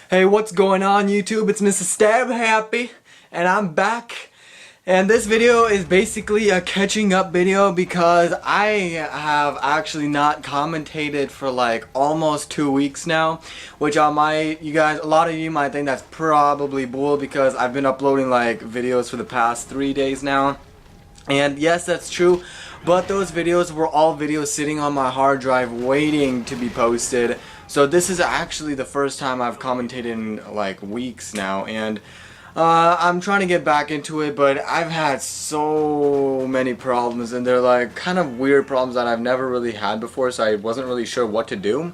Hey, what's going on YouTube? It's Mr.StabHappy and I'm back. And this video is basically a catching up video because I have actually not commentated for like almost 2 weeks now, which a lot of you might think that's probably bull because I've been uploading like videos for the past 3 days now. And yes, that's true, but those videos were all videos sitting on my hard drive waiting to be posted. So this is actually the first time I've commentated in like weeks now, and I'm trying to get back into it, but I've had so many problems, and they're like kind of weird problems that I've never really had before, so I wasn't really sure what to do.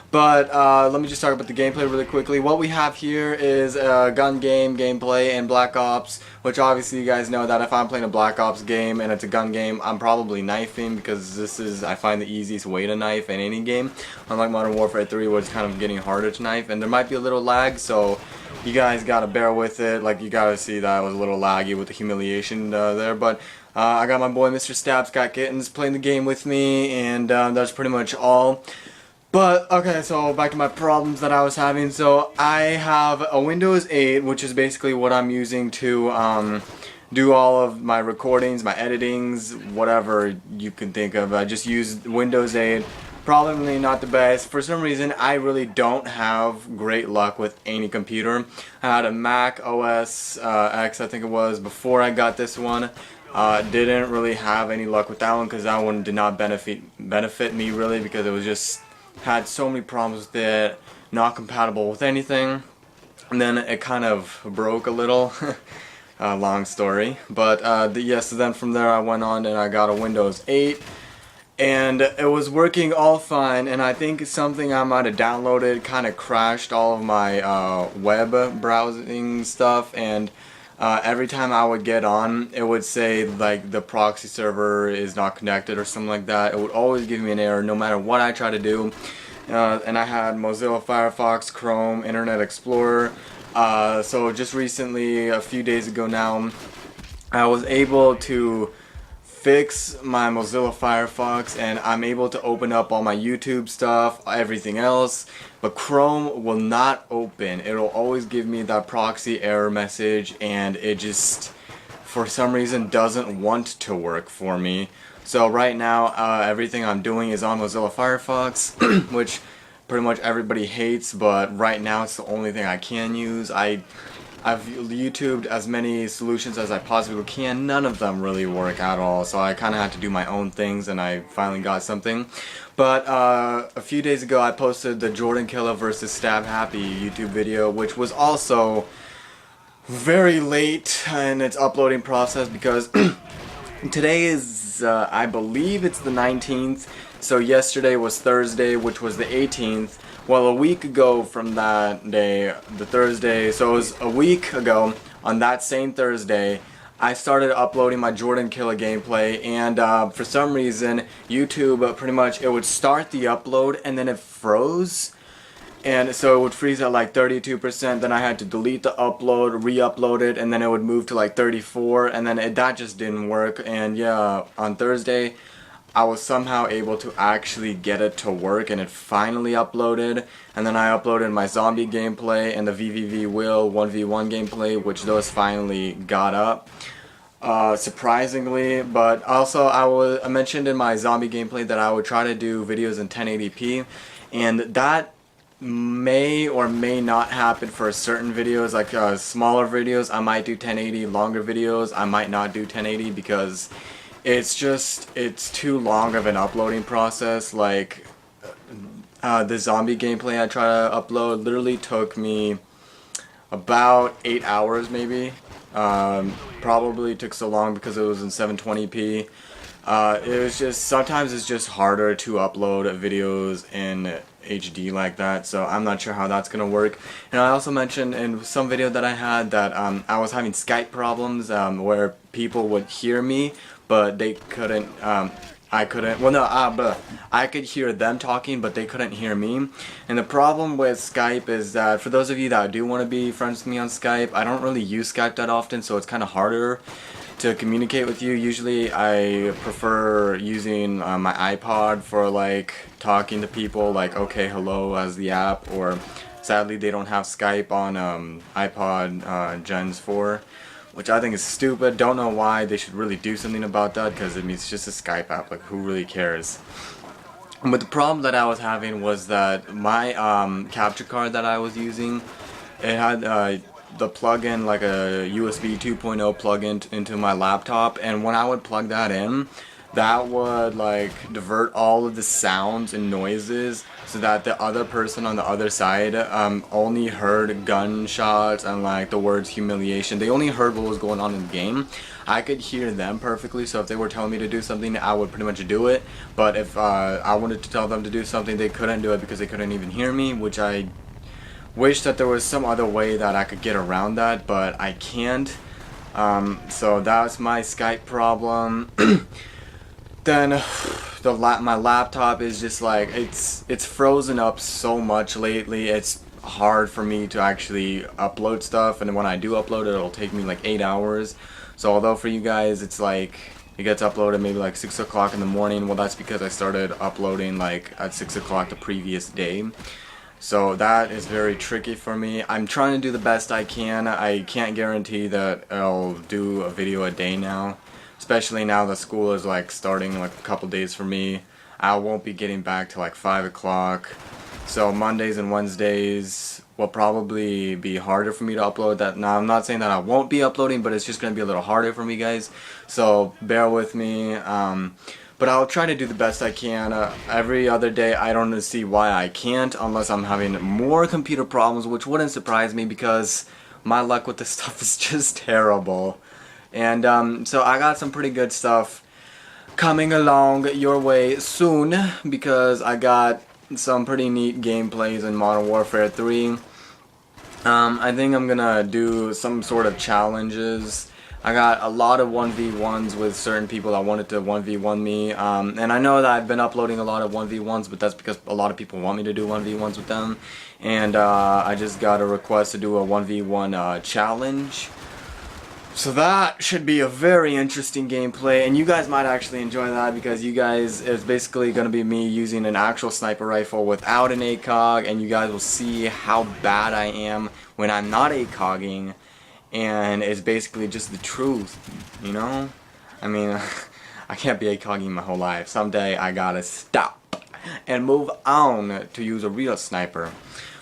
But let me just talk about the gameplay really quickly. What we have here is a gun game gameplay and Black Ops, which obviously you guys know that if I'm playing a Black Ops game and it's a gun game, I'm probably knifing because this is, I find, the easiest way to knife in any game. Unlike Modern Warfare 3 where it's kind of getting harder to knife, and there might be a little lag, so you guys gotta bear with it. Like, you gotta see that I was a little laggy with the humiliation there, but I got my boy Mr. Stab's got kittens playing the game with me, and that's pretty much all. But, okay, so back to my problems that I was having. So, I have a Windows 8, which is basically what I'm using to do all of my recordings, my editings, whatever you can think of. I just use Windows 8. Probably not the best. For some reason, I really don't have great luck with any computer. I had a Mac OS X, I think it was, before I got this one. Didn't really have any luck with that one because that one did not benefit me really, because it was just had so many problems with it, not compatible with anything, and then it kind of broke a little. Long story, but so then from there I went on and I got a Windows 8, and it was working all fine, and I think something I might have downloaded kind of crashed all of my web browsing stuff, and every time I would get on, it would say like the proxy server is not connected or something like that. It would always give me an error no matter what I try to do. And I had Mozilla Firefox, Chrome, Internet Explorer. So just recently, a few days ago now, I was able to fix my Mozilla Firefox, and I'm able to open up all my YouTube stuff, everything else, but Chrome will not open. It'll always give me that proxy error message, and it just for some reason doesn't want to work for me. So right now everything I'm doing is on Mozilla Firefox, which pretty much everybody hates, but right now it's the only thing I can use. I've YouTubed as many solutions as I possibly can. None of them really work at all, so I kind of had to do my own things, and I finally got something. But a few days ago I posted the Jordan Killer vs. StabHappy YouTube video, which was also very late in its uploading process because today is, I believe it's the 19th, so yesterday was Thursday, which was the 18th. Well, a week ago from that day, the Thursday, so it was a week ago on that same Thursday, I started uploading my Jordan Killer gameplay, and for some reason, YouTube pretty much, it would start the upload and then it froze. And so it would freeze at like 32%, then I had to delete the upload, re-upload it, and then it would move to like 34, and then that just didn't work. And yeah, on Thursday, I was somehow able to actually get it to work, and it finally uploaded. And then I uploaded my zombie gameplay and the VVV Will 1v1 gameplay, which those finally got up. Surprisingly, but also I mentioned in my zombie gameplay that I would try to do videos in 1080p, and that may or may not happen for certain videos. Like smaller videos I might do 1080, longer videos I might not do 1080 because it's too long of an uploading process. Like the zombie gameplay I try to upload literally took me about 8 hours maybe. Probably took so long because it was in 720p. It was just, sometimes it's just harder to upload videos in HD like that, so I'm not sure how that's gonna work. And I also mentioned in some video that I had that I was having Skype problems where people would hear me but they couldn't, I could hear them talking but they couldn't hear me. And the problem with Skype is that for those of you that do want to be friends with me on Skype, I don't really use Skype that often, so it's kind of harder to communicate with you. Usually I prefer using my iPod for like talking to people, like okay hello as the app, or Sadly, they don't have Skype on iPod Gens 4, which I think is stupid. Don't know why. They should really do something about that, because I mean, it's just a Skype app. Like, who really cares? But the problem that I was having was that my capture card that I was using, it had the plug-in, like a USB 2.0 plug-in into my laptop, and when I would plug that in, that would like divert all of the sounds and noises so that the other person on the other side only heard gunshots and like the words humiliation. They only heard what was going on in the game. I could hear them perfectly, so if they were telling me to do something, I would pretty much do it. But if I wanted to tell them to do something, they couldn't do it because they couldn't even hear me, which I wish that there was some other way that I could get around that, but I can't. So that's my Skype problem. Then my laptop is just like, it's frozen up so much lately. It's hard for me to actually upload stuff, and when I do upload it, it'll take me like 8 hours. So although for you guys it's like it gets uploaded maybe like 6 o'clock in the morning, well, that's because I started uploading like at 6 o'clock the previous day. So that is very tricky for me. I'm trying to do the best I can. I can't guarantee that I'll do a video a day now. Especially now that school is like starting like a couple days for me. I won't be getting back to like 5 o'clock. So Mondays and Wednesdays will probably be harder for me to upload that. Now I'm not saying that I won't be uploading, but it's just going to be a little harder for me, guys. So bear with me. But I'll try to do the best I can. Every other day I don't see why I can't, unless I'm having more computer problems, which wouldn't surprise me because my luck with this stuff is just terrible. And so I got some pretty good stuff coming along your way soon, because I got some pretty neat gameplays in Modern Warfare 3. I think I'm gonna do some sort of challenges. I got a lot of 1v1s with certain people that wanted to 1v1 me, and I know that I've been uploading a lot of 1v1s, but that's because a lot of people want me to do 1v1s with them. And I just got a request to do a 1v1 challenge. So that should be a very interesting gameplay, and you guys might actually enjoy that, because you guys, it's basically going to be me using an actual sniper rifle without an ACOG, and you guys will see how bad I am when I'm not ACOGing, and it's basically just the truth, you know? I mean, I can't be ACOGing my whole life. Someday I gotta stop and move on to use a real sniper.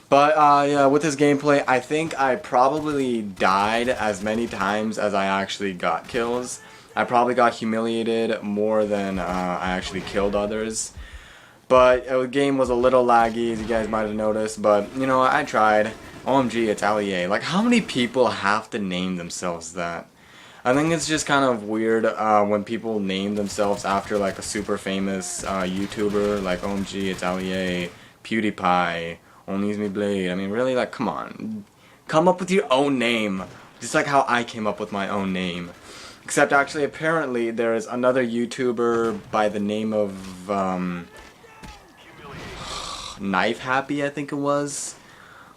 But yeah, with this gameplay, I think I probably died as many times as I actually got kills. I probably got humiliated more than I actually killed others. But the game was a little laggy, as you guys might have noticed, but you know, I tried. OMG, it's LEA. Like, how many people have to name themselves that? I think it's just kind of weird when people name themselves after like a super famous YouTuber, like OMG, it's LEA, PewDiePie, Only Me Blade. I mean, really, like, come on. Come up with your own name. Just like how I came up with my own name. Except actually, apparently, there is another YouTuber by the name of, StabHappy, I think it was.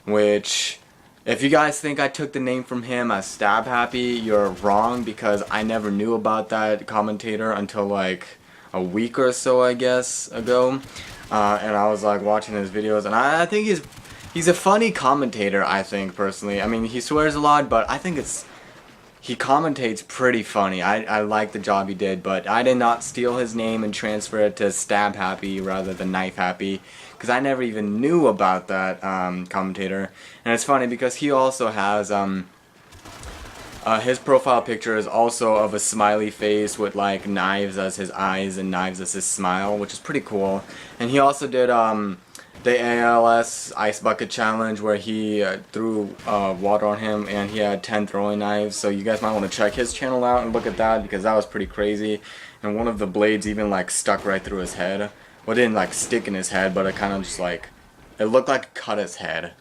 Which, if you guys think I took the name from him as StabHappy, you're wrong, because I never knew about that commentator until like a week or so, I guess, ago. And I was like watching his videos, and I think he's a funny commentator, I think, personally. I mean, he swears a lot, but I think he commentates pretty funny. I like the job he did, but I did not steal his name and transfer it to StabHappy rather than KnifeHappy, because I never even knew about that commentator. And it's funny because he also has his profile picture is also of a smiley face with like knives as his eyes and knives as his smile, which is pretty cool. And he also did the ALS Ice Bucket Challenge, where he threw water on him and he had 10 throwing knives. So you guys might want to check his channel out and look at that, because that was pretty crazy. And one of the blades even like stuck right through his head. Well, it didn't like stick in his head, but it kind of just like, it looked like it cut his head,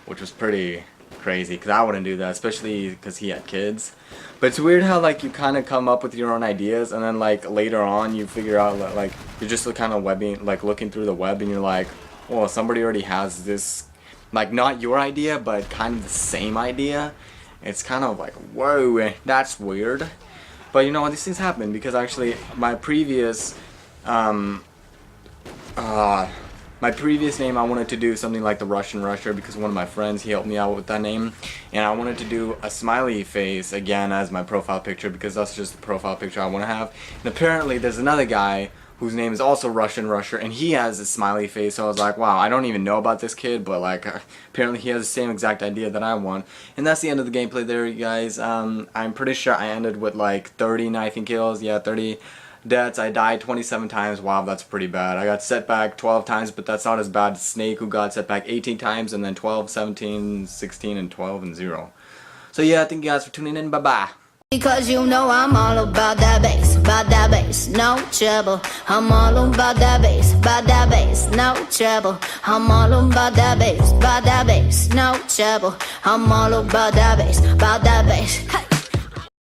which was pretty crazy, because I wouldn't do that, especially because he had kids. But it's weird how like you kind of come up with your own ideas, and then like later on you figure out that, like, you're just kind of looking through the web, and you're like, well, somebody already has this, like, not your idea, but kind of the same idea. It's kind of like, whoa, that's weird. But you know what, these things happen, because actually my previous My previous name, I wanted to do something like the Russian Rusher because one of my friends, he helped me out with that name. And I wanted to do a smiley face again as my profile picture because that's just the profile picture I want to have. And apparently there's another guy whose name is also Russian Rusher, and he has a smiley face, so I was like, wow, I don't even know about this kid, but like, apparently he has the same exact idea that I want. And that's the end of the gameplay there, you guys. I'm pretty sure I ended with like 30 knifing kills, yeah, 30 deaths. I died 27 times, wow, that's pretty bad. I got set back 12 times, but that's not as bad as Snake, who got set back 18 times, and then 12, 17, 16, and 12, and 0. So yeah, thank you guys for tuning in, bye-bye. Because you know I'm all about that bass, no trouble. I'm all about that bass, no trouble. I'm all about that bass, no trouble. I'm all about that bass,